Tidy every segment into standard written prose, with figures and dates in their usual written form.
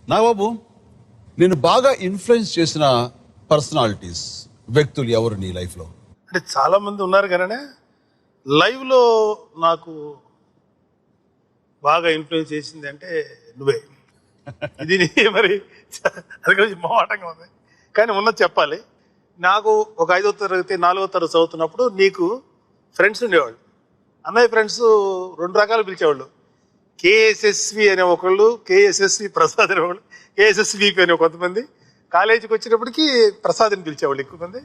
నాగబాబు, నేను బాగా ఇన్ఫ్లుయెన్స్ చేసిన పర్సనాలిటీస్, వ్యక్తులు ఎవరు నీ లైఫ్లో? అంటే చాలా మంది ఉన్నారు కానీ లైవ్ లో నాకు బాగా ఇన్ఫ్లుయెన్స్ చేసింది అంటే నువ్వే. ఇది మరి అది కొంచెం మొహమాటంగా ఉంది కానీ ఉన్నది చెప్పాలి. నాకు ఒక 5వ తరగతి 4వ తరగతి చదువుతున్నప్పుడు నీకు ఫ్రెండ్స్ ఉండేవాళ్ళు. అన్నయ్య ఫ్రెండ్స్ 2 రకాలు పిలిచేవాళ్ళు. కేఎస్ఎస్వి అనే ఒకళ్ళు, కేఎస్ఎస్వి ప్రసాద్ అనేవాళ్ళు, కేఎస్ఎస్విపి అనే కొంతమంది. కాలేజీకి వచ్చినప్పటికీ ప్రసాద్ అని పిలిచేవాళ్ళు ఎక్కువ మంది.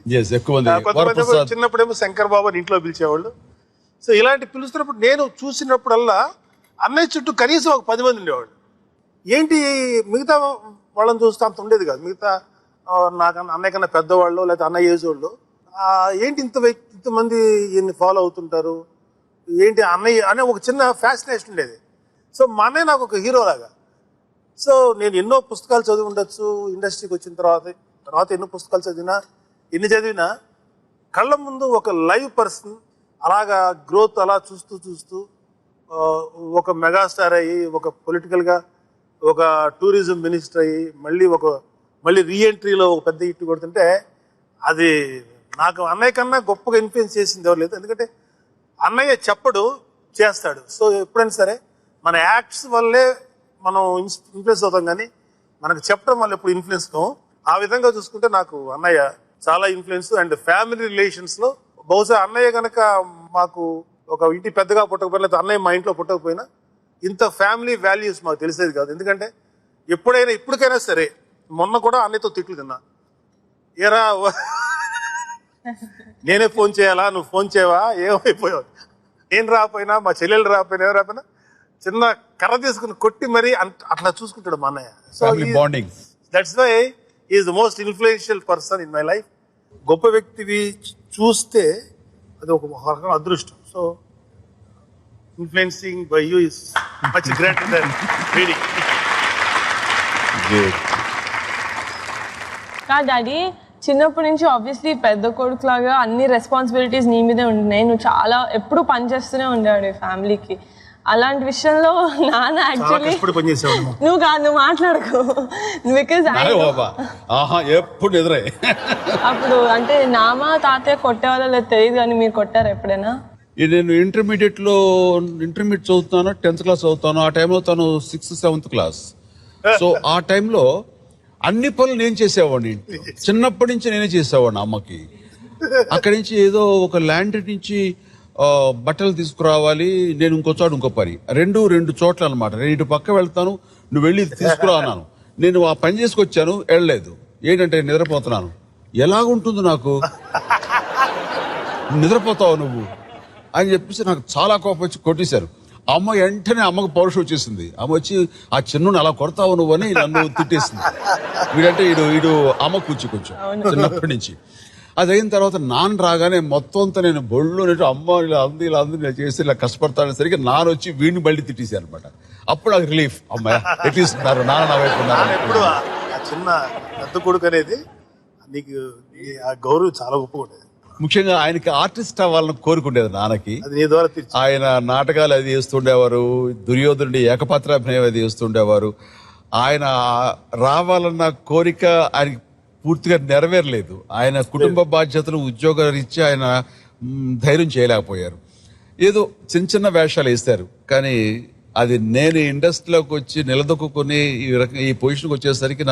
కొంతమంది చిన్నప్పుడేమో శంకర్ బాబు అని ఇంట్లో పిలిచేవాళ్ళు. సో ఇలాంటి పిలుస్తున్నప్పుడు నేను చూసినప్పుడల్లా అన్నయ్య చుట్టూ కనీసం ఒక 10 మంది ఉండేవాళ్ళు. ఏంటి మిగతా వాళ్ళని చూస్తే అంత ఉండేది కాదు. మిగతా నాకన్నా అన్నయ్య కన్నా పెద్దవాళ్ళు లేకపోతే అన్నయ్య ఏజ్ వాళ్ళు ఏంటి ఇంతమంది ఈయన్ని ఫాలో అవుతుంటారు, ఏంటి అన్నయ్య అనే ఒక చిన్న ఫ్యాసినేషన్ ఉండేది. సో మా అన్నయ్య నాకు ఒక హీరో లాగా. సో నేను ఎన్నో పుస్తకాలు చదివి ఉండొచ్చు, ఇండస్ట్రీకి వచ్చిన తర్వాత ఎన్నో పుస్తకాలు ఎన్ని చదివినా కళ్ళ ముందు ఒక లైవ్ పర్సన్ అలాగా గ్రోత్ అలా చూస్తూ ఒక మెగాస్టార్ అయ్యి, ఒక పొలిటికల్గా ఒక టూరిజం మినిస్టర్ అయ్యి, మళ్ళీ రీఎంట్రీలో ఒక పెద్ద హిట్ కొడుతుంటే అది నాకు అన్నయ్య కన్నా గొప్పగా ఇన్ఫ్లుయెన్స్ చేసింది ఎవరు లేదు. ఎందుకంటే అన్నయ్య చెప్పడు, చేస్తాడు. సో ఎప్పుడైనా సరే మన యాక్ట్స్ వల్లే మనం ఇన్ఫ్లుయెన్స్ అవుతాం కానీ మనకు చెప్పడం వల్ల ఎప్పుడు ఇన్ఫ్లుయెన్స్ కావు. ఆ విధంగా చూసుకుంటే నాకు అన్నయ్య చాలా ఇన్ఫ్లుయెన్స్. అండ్ ఫ్యామిలీ రిలేషన్స్లో బహుశా అన్నయ్య కనుక మాకు ఒక ఇంటి పెద్దగా పుట్టకపోయినా, లేకపోతే అన్నయ్య మా ఇంట్లో పుట్టకపోయినా ఇంత ఫ్యామిలీ వాల్యూస్ మాకు తెలిసేది కాదు. ఎందుకంటే ఇప్పటికైనా సరే, మొన్న కూడా అన్నయ్యతో తిట్లు తిన్నా. ఏరా నేనే ఫోన్ చేయాలా, నువ్వు ఫోన్ చేయవా, ఏమైపోయావు, నేను రాకపోయినా మా చెల్లెలు రాకపోయినా ఎవరు రాకపోయినా చిన్న కర్ర తీసుకుని కొట్టి మరీ అట్లా చూసుకుంటాడు మా అన్నయ్య. So that's why is the most influential person in my life. గొప్ప వ్యక్తివి చూస్తే అది ఒక రకం అదృష్టం. So influencing by you is much greater than reading. Daddy, చిన్నప్పటి నుంచి ఆబ్వియస్లీ పెద్ద కొడుకు లాగా అన్ని రెస్పాన్సిబిలిటీస్ నీ మీదే ఉంటున్నాయి. నువ్వు చాలా ఎప్పుడు పని చేస్తూనే ఉండేవాడు ఫ్యామిలీకి. అలాంటి విషయంలో నాన్న యాక్చువల్లీ నువ్వు మాట్లాడకు బికాజ్ అప్పుడు అంటే నామా తాతయ్య కొట్టేవాళ్ళో లేదు తెలియదు కానీ మీరు కొట్టారు ఎప్పుడైనా? నేను ఇంటర్మీడియట్ చదువుతాను, 10th క్లాస్ చదువుతాను. ఆ టైంలో తను 6th 7th క్లాస్. సో ఆ టైంలో అన్ని పనులు నేను చేసేవాడిని. చిన్నప్పటి నుంచి నేనే చేసేవాడిని అమ్మకి. అక్కడి నుంచి ఏదో ఒక ల్యాండ్ నుంచి బట్టలు తీసుకురావాలి, నేను ఇంకో పని, రెండు చోట్ల అనమాట. నేను ఇటు పక్క వెళ్తాను, నువ్వు వెళ్ళి తీసుకురా అన్నాను. నేను ఆ పని చేసుకొచ్చాను, వెళ్ళలేదు. ఏంటంటే నిద్రపోతున్నాను. ఎలాగుంటుంది నాకు, నిద్రపోతావు నువ్వు అని చెప్పేసి నాకు చాలా కోపం వచ్చి కొట్టేశారు. అమ్మ వెంటనే అమ్మకు పౌరుషం వచ్చేసింది. అమ్మ వచ్చి ఆ చిన్నుని అలా కొడతావు నువ్వు అని నన్ను తిట్టేసింది. వీడంటే ఇడు అమ్మ కొంచెం చిన్నప్పటి నుంచి. అది అయిన తర్వాత నాన్న రాగానే మొత్తం అంతా నేను బొళ్ళు అమ్మ ఇలా అంది చేసి ఇలా కష్టపడతాను సరిగ్గా నాన్న వచ్చి వీడిని బయట తిట్టేశారు అనమాట. అప్పుడు నాకు రిలీఫ్, అమ్మాయి అట్లీస్ట్ నాన్న నా వైపు ఉన్నారు. ఎప్పుడు ఆ చిన్న పెద్ద కొడుకు అనేది నీకు ఆ గౌరవం చాలా గొప్పగా ఉండేది. ముఖ్యంగా ఆయనకి ఆర్టిస్ట్ అవ్వాలని కోరుకుండేది నాన్నకి. ఆయన నాటకాలు అది చేస్తుండేవారు, దుర్యోధనుడి ఏకపాత్రాభినయం అది చేస్తుండేవారు. ఆయన రావాలన్న కోరిక ఆయనకి పూర్తిగా నెరవేరలేదు. ఆయన కుటుంబ బాధ్యతలు, ఉద్యోగరీత్యా ఆయన ధైర్యం చేయలేకపోయారు. ఏదో చిన్న వేషాలు వేస్తారు. కానీ అది నేను ఇండస్ట్రీలోకి వచ్చి నిలదొక్కుని ఈ పొజిషన్కి వచ్చేసరికి